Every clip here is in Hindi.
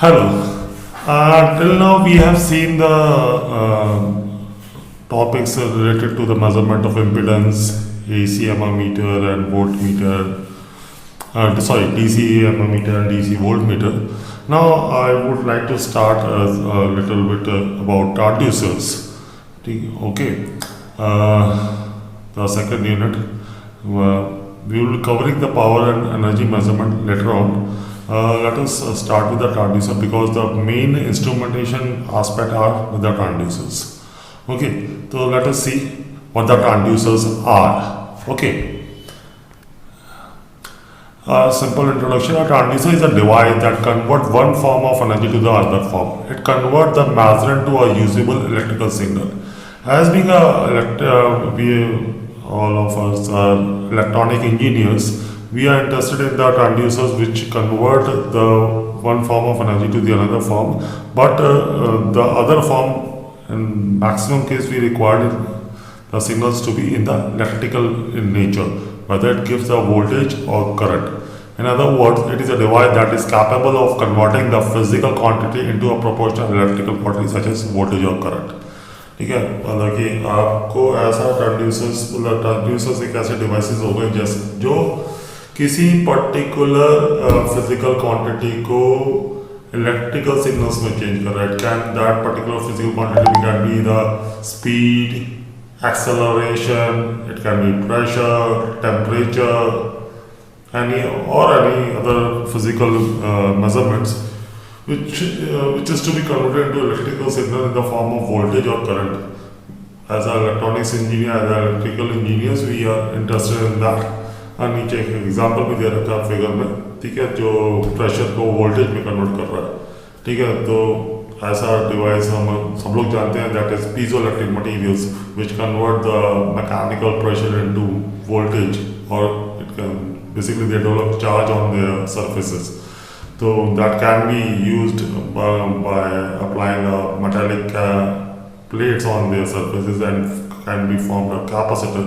Hello. Till now, we have seen the topics related to the measurement of impedance, AC meter and voltmeter. DC meter and DC voltmeter. Now, I would like to start a little bit about transducers. Okay. The second unit. We will be covering the power and energy measurement later on. Let us start with the transducer because the main instrumentation aspect are with the transducers. Okay, so let us see what the transducers are. Okay, a simple introduction. A transducer is a device that converts one form of energy to the other form. It converts the measure into a usable electrical signal. As being we all of us are electronic engineers, we are interested in the transducers which convert the one form of energy to the another form, but the other form, in maximum case, we require the signals to be in the electrical in nature, whether it gives the voltage or current. In other words, it is a device that is capable of converting the physical quantity into a proportional electrical quantity such as voltage or current. ठीक है, मतलब कि आपको ऐसा ट्रांसड्यूसर्स एक ऐसे डिवाइसेस हो गए जैसे जो किसी पर्टिकुलर फिजिकल क्वांटिटी को इलेक्ट्रिकल सिग्नल्स में चेंज कर रहा है. Can that particular physical quantity can be the speed, acceleration, it can be pressure, temperature, any other physical measurements which is to be converted into electrical signal in the form of voltage or current. As an electronics engineer, as an electrical engineers, we are interested in that. और नीचे एक एग्जाम्पल भी दे रखा है फिगर में, ठीक है, जो प्रेशर को वोल्टेज में कन्वर्ट कर रहा है. ठीक है, तो ऐसा डिवाइस हम सब लोग जानते हैं, that is piezoelectric materials which convert the mechanical pressure into voltage, और it can basically they develop charge on their surfaces. So that can be used by applying metallic plates on their surfaces and can be formed a capacitor.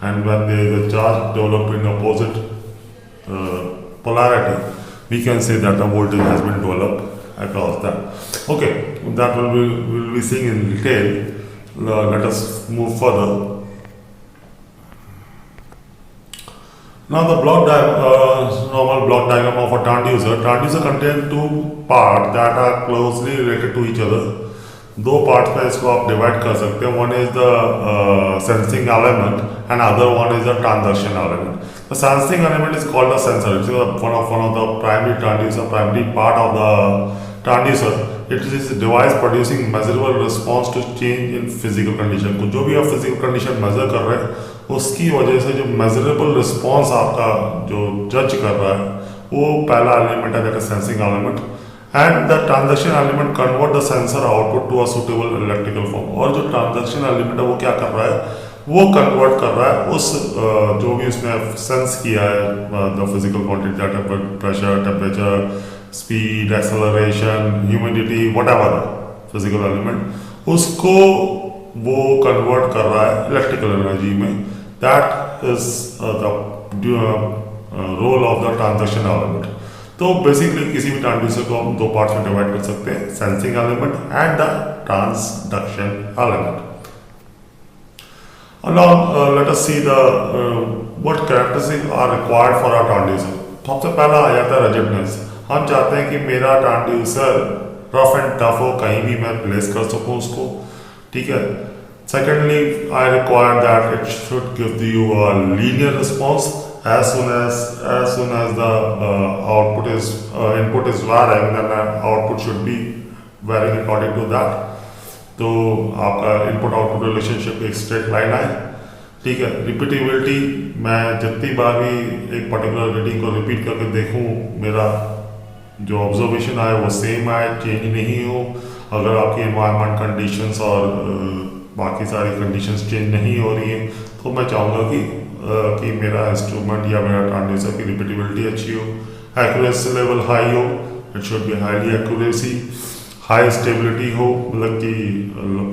And when there is a charge developed in opposite polarity, we can say that a voltage has been developed across that. Okay, that we'll be seeing in detail. Let us move further. Now the normal block diagram of a transducer. Transducer contains two parts that are closely related to each other. दो पार्ट्स में इसको आप डिवाइड कर सकते हैं. One is the sensing element and other one is the transduction element. The sensing element is called the sensor. It's one of the primary part of the transducer. It is a device producing measurable response to change in physical condition. तो जो भी आप physical condition measure कर रहे हैं उसकी वजह से जो measurable response आपका जो जज कर रहा है वो पहला एलिमेंट है, that is sensing element. And the transduction element convert the sensor output to a suitable electrical form. और जो ट्रांसडक्शन एलिमेंट है वो क्या कर रहा है, वो कन्वर्ट कर रहा है उस जो भी उसने सेंस किया है द फिजिकल क्वांटिटी, दैट है pressure, temperature, speed, acceleration, humidity, whatever physical element, उसको वो कन्वर्ट कर रहा है इलेक्ट्रिकल एनर्जी में. That is the role of the transduction element. तो बेसिकली किसी भी ट्रांसड्यूसर को हम दो पार्ट्स में डिवाइड कर सकते हैं, sensing element and the transduction element. Now let us see the what characteristics are required for a transducer. सबसे पहला आ जाता है रजिडनेस. हम चाहते हैं कि मेरा ट्रांसड्यूसर रफ एंड टफ हो, कहीं भी मैं प्लेस कर सकूं उसको. ठीक है. Secondly, I require that it should give you a linear response as soon as the input is varying, then the output should be varying according to that. तो आपका इनपुट आउटपुट रिलेशनशिप एक स्ट्रेट लाइन आए. ठीक है. रिपीटेबिलिटी, मैं जितनी बार भी एक पर्टिकुलर रीडिंग को रिपीट करके देखूं, मेरा जो ऑब्जर्वेशन आए वो सेम आए, चेंज नहीं हो. अगर आपकी एनवायरनमेंट कंडीशंस और बाकी सारी कंडीशंस चेंज नहीं हो रही हैं तो मैं चाहूँगा कि मेरा इंस्ट्रूमेंट या मेरा ट्रांसड्यूसर की रिपीटेबिलिटी अच्छी हो, एक्यूरेसी लेवल हाई हो. It should be highly accuracy, high stability हो, मतलब कि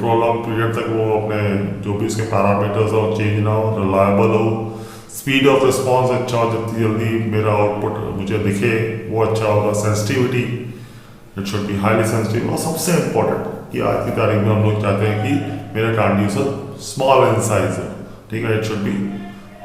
प्रोलॉन्ग पीरियड तक वो अपने जो भी उसके पैरामीटर्स हो चेंज ना हो, रिलायबल हो. स्पीड ऑफ रिस्पॉन्स अच्छा हो, जितनी जल्दी मेरा आउटपुट मुझे दिखे वो अच्छा होगा. Sensitivity, it should be highly sensitive, और सबसे इम्पोर्टेंट कि आज की तारीख में हम लोग चाहते हैं कि मेरा ट्रांसड्यूसर स्मॉल इन साइज है, ठीक है। इट शुड बी,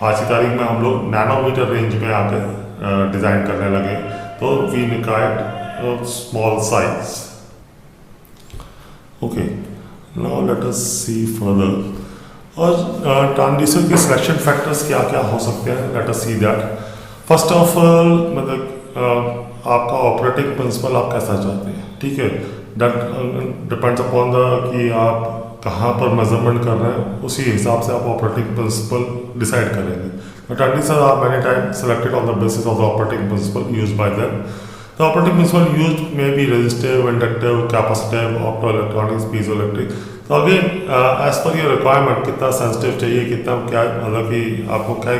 आज की तारीख में हम लोग नैनोमीटर रेंज में आकर डिज़ाइन करने लगे, तो we required small size. Okay, now let us see further. और ट्रांसड्यूसर के सिलेक्शन फैक्टर्स क्या क्या हो सकते हैं, let us see that. First of all, मतलब आपका ऑपरेटिंग प्रिंसिपल आप कैसा चाहते हैं, ठीक है। दैट डिपेंड्स अपॉन द कि आप कहाँ पर मेजरमेंट कर रहे हैं, उसी हिसाब से आप ऑपरेटिंग प्रिंसिपल डिसाइड करेंगे। But transducer are many time selected on the basis of the operating principle used by them. The operating principle used may be resistive, inductive, capacitive, optoelectronics, piezoelectric. तो again as per your requirement, कितना सेंसिटिव चाहिए, कितना क्या, मतलब कि आपको क्या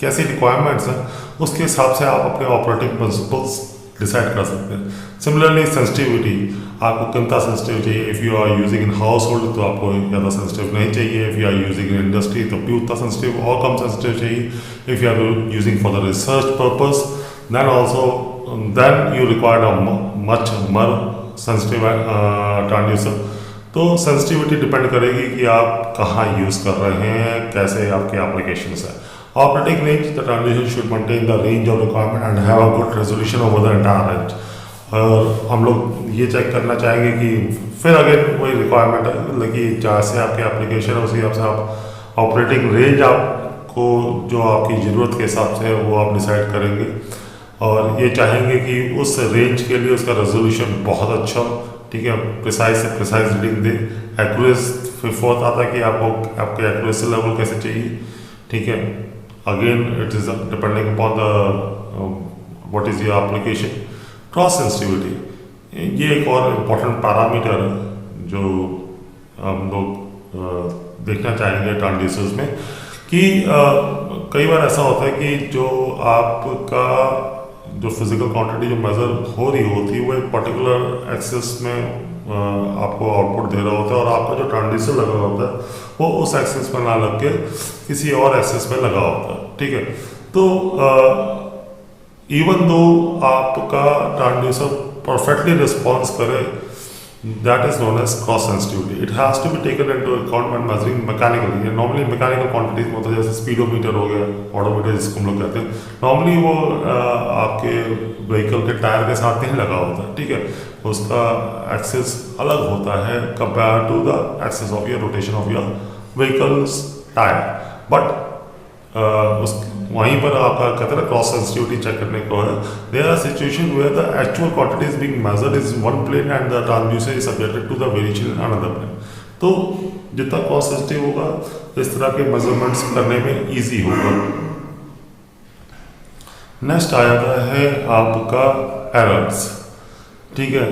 कैसी रिक्वायरमेंट्स हैं, उसके हिसाब से आप अपने ऑपरेटिंग प्रिंसिपल्स डिसाइड कर सकते हैं। सिमिलरली सेंसिटिविटी, आपको कितना सेंसिटिव चाहिए। If you are using in household तो आपको ज़्यादा सेंसिटिव नहीं चाहिए। If you are using in industry तो भी उतना सेंसिटिव और कम सेंसिटिव चाहिए। If you are using for the research purpose then you require a much more sensitive transducer. तो सेंसिटिविटी डिपेंड करेगी कि आप कहाँ यूज़ कर रहे हैं, कैसे आपके एप्लीकेशंस है। Operating range, the transducer should maintain the range of requirement and have a good resolution over the entire range. और हम लोग ये चेक करना चाहेंगे कि फिर अगेन वही रिक्वायरमेंट है, मतलब कि जैसे आपके एप्लीकेशन है उसी हिसाब से आप ऑपरेटिंग रेंज आपको जो आपकी ज़रूरत के हिसाब से है वो आप डिसाइड करेंगे। और ये चाहेंगे कि उस रेंज के लिए उसका रेजोल्यूशन बहुत अच्छा हो, ठीक है, प्रिसाइज से प्रिसाइज रीडिंग दे। एक्यूरेस फिर फोर्थ आता है कि आपको आपके एक्यूरेसी लेवल कैसे चाहिए, ठीक है। Again it is depending upon the what is your application. Cross sensitivity, ये एक और इम्पोर्टेंट पैरामीटर है जो हम लोग देखना चाहेंगे ट्रांसड्यूसर्स में, कि कई बार ऐसा होता है कि जो आपका जो फिजिकल क्वांटिटी जो मेजर हो रही होती है वो एक पर्टिकुलर एक्सेस में आपको आउटपुट दे रहा होता है, और आपका जो ट्रांसड्यूसर लगा होता है वो उस एक्सेस पर ना लग के किसी और एक्सेस में लगा होता है, ठीक है। तो इवन दो आपका ट्रांसड्यूसर परफेक्टली रिस्पॉन्स करे, that is known as cross sensitivity. It has to be taken into account when measuring mechanically. Normally mechanical quantities में होता है, जैसे स्पीडोमीटर हो गया, ऑडोमीटर जिसको हम लोग कहते हैं, नॉर्मली वो आपके व्हीकल के टायर के साथ नहीं लगा होता है, ठीक है। उसका एक्सेस अलग होता है compare to the axis of your rotation of your vehicles tyre. But उस वहीं पर आपका कहते हैं क्रॉस सेंसिटिविटी चेक करने को है। There are situation where the actual quantity is being measured is one plane and the transducer is subjected to the variation in another plane. तो जितना क्रॉस सेंसिटिव होगा इस तरह के मेजरमेंट्स करने में इजी होगा। नेक्स्ट आ जाता है आपका एरर्स, ठीक है।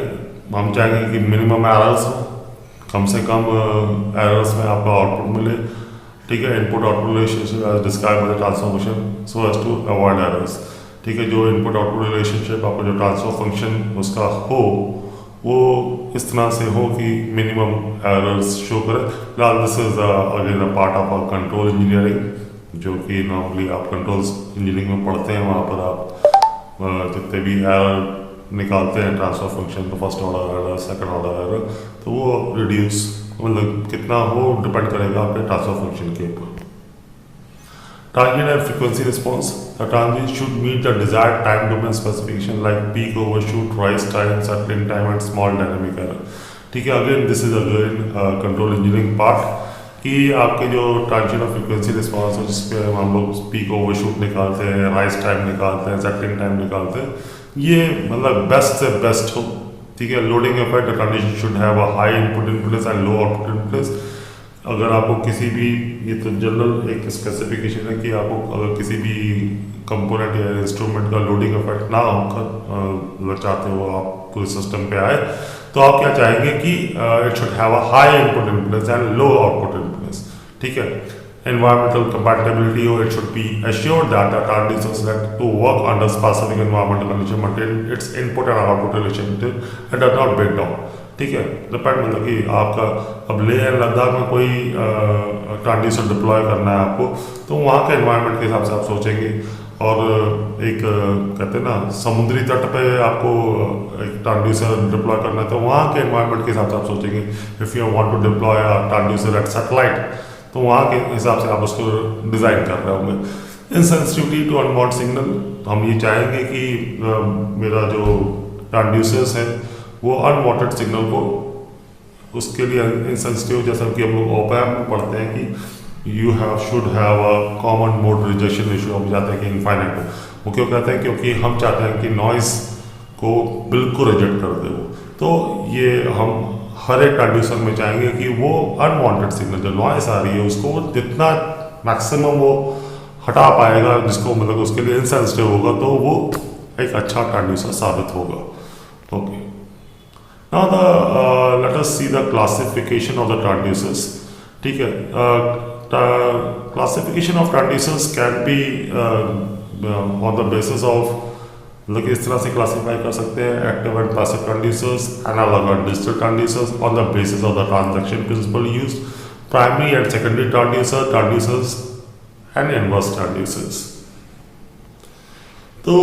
हम चाहेंगे कि मिनिमम एरर्स हो, कम से कम एरर्स में आपका आउटपुट मिले, ठीक है। Input output relationship describe by the transfer function so as to avoid errors, ठीक है। जो इनपुट आउटपुट रिलेशनशिप आपको जो ट्रांसफर फंक्शन उसका हो वो इस तरह से हो कि मिनिमम एरर्स शो करे। This is again a part of control engineering, जो कि नॉर्मली आप कंट्रोल्स इंजीनियरिंग में पढ़ते हैं। वहाँ पर आप जितने भी एरर निकालते हैं ट्रांसफर फंक्शन, तो first order error, second order error, तो वो रिड्यूस मतलब कितना हो डिपेंड करेगा आपके ट्रांसफर फंक्शन के ऊपर। Transient and frequency response, the transient should meet the desired time domain specification like peak, overshoot, rise time, settling time and small dynamic error, ठीक है। Again this is again control engineering part कि आपके जो ट्रांजिएंट और फ्रीक्वेंसी रिस्पॉन्स है जिसपे हम लोग पीक ओवरशूट निकालते हैं, राइज टाइम निकालते हैं, सेटलिंग टाइम निकालते हैं, ये मतलब बेस्ट से बेस्ट हो, ठीक है। Loading effect, the transition should have a high input impedance and low output impedance. अगर आपको किसी भी, ये तो जनरल एक स्पेसिफिकेशन है कि आपको अगर किसी भी कंपोनेंट या इंस्ट्रूमेंट का लोडिंग इफेक्ट ना होकर चाहते हो आप पूरे सिस्टम पे आए, तो आप क्या चाहेंगे कि it should have a high input impedance and low output impedance, ठीक है। Environmental compatibility, or it should be assured that the transducer select to work under specific environmental condition, maintain its input and output relationship and does not break down, ठीक है। डिपेंड मतलब कि आपका अब लेह एंड लद्दाख में कोई ट्रांसड्यूसर डिप्लॉय करना है आपको, तो वहाँ के एनवायरनमेंट के हिसाब से आप सोचेंगे। और एक कहते हैं ना समुद्री तट पे आपको एक ट्रांसड्यूसर डिप्लॉय करना है, तो वहाँ के एनवायरनमेंट के हिसाब से आप सोचेंगे if you want to deploy a transducer at satellite, तो वहाँ के हिसाब से आप उसको डिज़ाइन कर रहे होंगे। इनसेंसिटिविटी टू अनवांटेड सिग्नल, हम ये चाहेंगे कि मेरा जो ट्रांसड्यूसर्स है वो अनवांटेड सिग्नल को उसके लिए इनसेंसिटिव, जैसा कि हम लोग ओपैम में पढ़ते हैं कि you should have a common mode rejection ratio, हम चाहते हैं कि इनफाइनाइट हो। वो क्यों कहते हैं? क्योंकि हम चाहते हैं कि नॉइस को बिल्कुल रिजेक्ट कर दे वो। तो ये हम हर एक ट्रांसड्यूसर में चाहेंगे कि वो अनवांटेड सिग्नल जो नॉइस आ रही है उसको जितना मैक्सिमम वो हटा पाएगा, जिसको मतलब उसके लिए इनसेंसिटिव होगा, तो वो एक अच्छा ट्रांसड्यूसर साबित होगा। Okay, now let us see the classification of the transducers. ठीक है, classification of transducers can be on the basis of, मतलब इस तरह से क्लासीफाई कर सकते हैं active and passive transducers, analog and digital transducers on the basis of the transaction principle used, primary and secondary transducers and inverse transducers. तो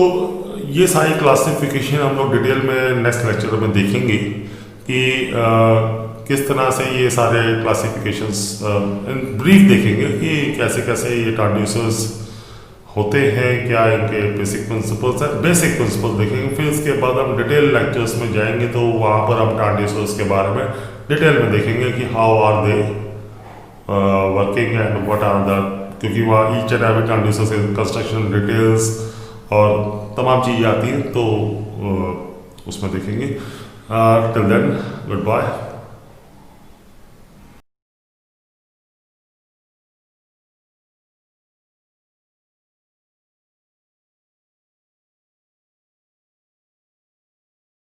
ये सारी क्लासिफिकेशन हम लोग डिटेल में नेक्स्ट लेक्चर में देखेंगे कि किस तरह से ये सारे क्लासिफिकेशंस इन ब्रीफ देखेंगे कि कैसे कैसे ये ट्रांसड्यूसर्स होते हैं, क्या इनके बेसिक प्रिंसिपल्स हैं, बेसिक प्रिंसिपल्स देखेंगे। फिर इसके बाद हम डिटेल लेक्चर्स में जाएंगे तो वहाँ पर हम ट्रांसड्यूसर्स के बारे में डिटेल में देखेंगे कि how are they working and what are the, क्योंकि वहाँ ईच एंड एवरी ट्रांसड्यूसर से कंस्ट्रक्शन डिटेल्स और तमाम चीज़ें आती हैं, तो उसमें देखेंगे। Till then good bye.